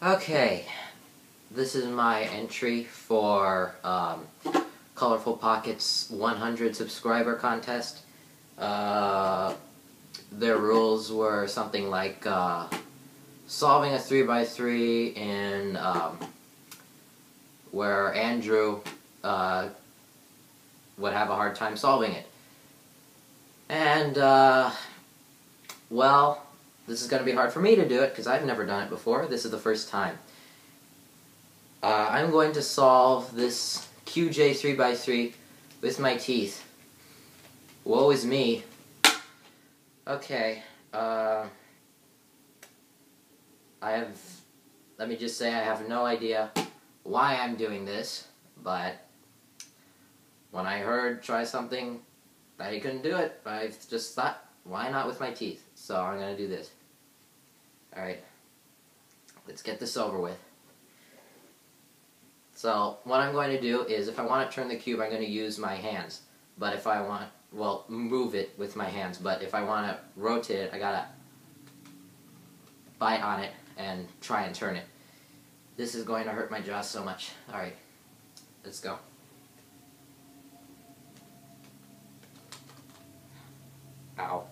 Okay, this is my entry for Colorful Pockets 100 subscriber contest. Their rules were something like solving a 3x3 in where Andrew would have a hard time solving it. And, well, this is going to be hard for me to do it because I've never done it before. This is the first time. I'm going to solve this QJ 3x3 with my teeth. Woe is me. Okay, let me just say I have no idea why I'm doing this, but when I heard try something that I couldn't do it, I just thought, why not with my teeth? So I'm going to do this. Alright, let's get this over with. So what I'm going to do is, if I want to turn the cube, I'm going to use my hands. But if I want, well, move it with my hands. But if I want to rotate it, I gotta bite on it and try and turn it. This is going to hurt my jaw so much. Alright, let's go. Ow.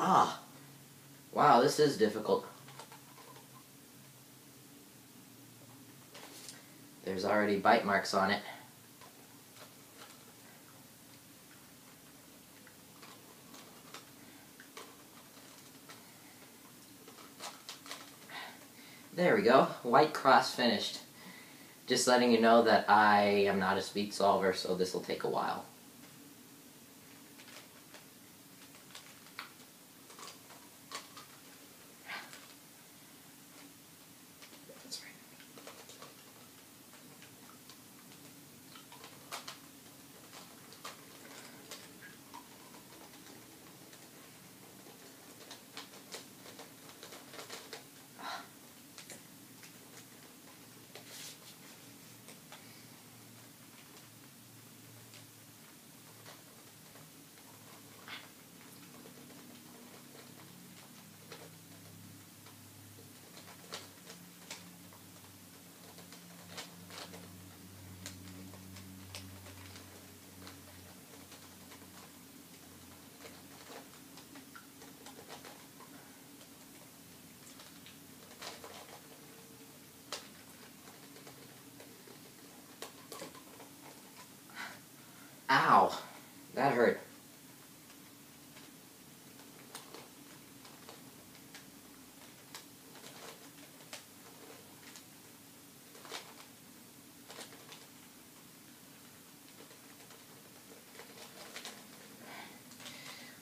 Ah, wow, this is difficult. There's already bite marks on it. There we go, white cross finished. Just letting you know that I am not a speed solver, so this will take a while. Ow, that hurt.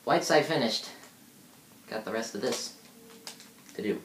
White side finished. Got the rest of this to do.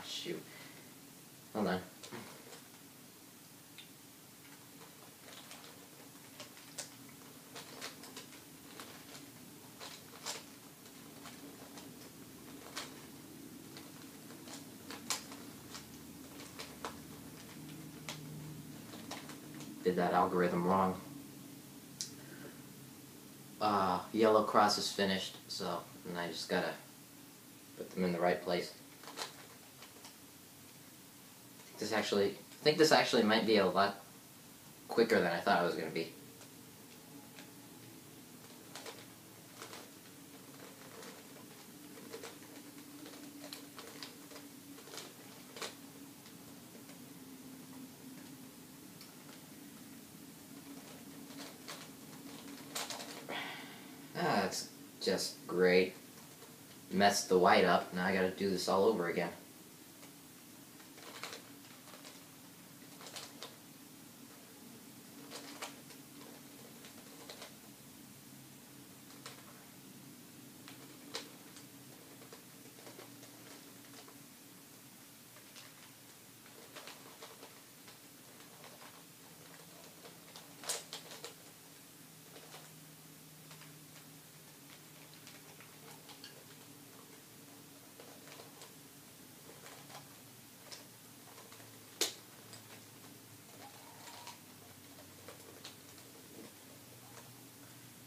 Shoot. Hold on. did that algorithm wrong. Yellow cross is finished, so and I just gotta put them in the right place. I think this actually might be a lot quicker than I thought it was going to be. That's just great. Messed the white up. Now I gotta do this all over again.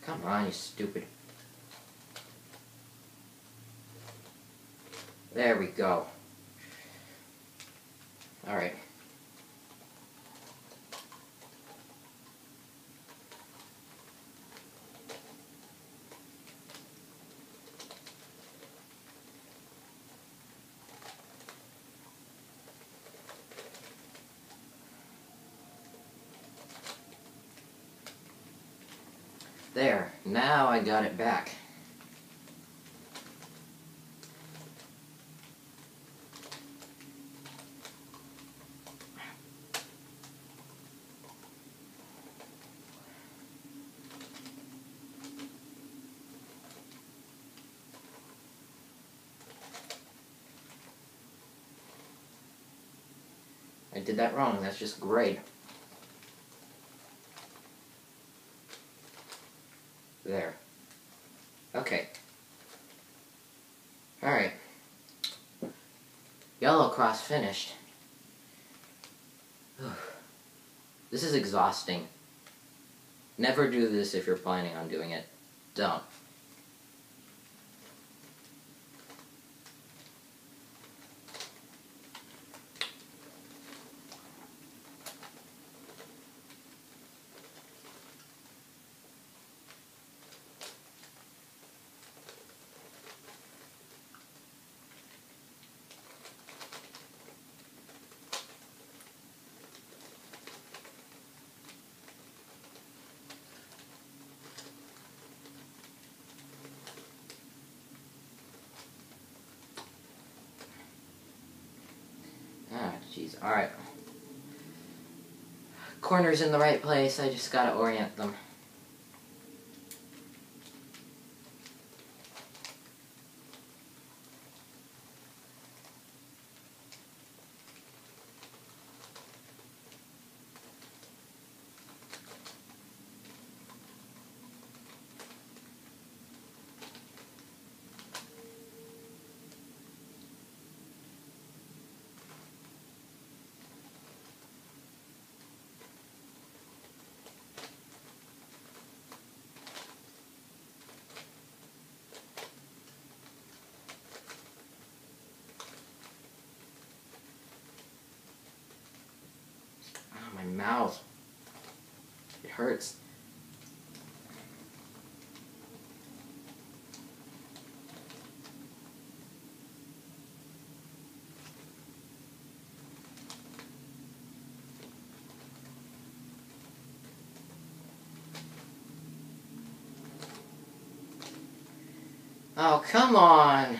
Come on, you stupid. There we go. Alright. There, now I got it back. I did that wrong, that's just great. There. Okay. Alright. Yellow cross finished. This is exhausting. Never do this if you're planning on doing it. Don't. Jeez, alright. Corners in the right place, I just gotta orient them. My mouth. It hurts. Oh, come on.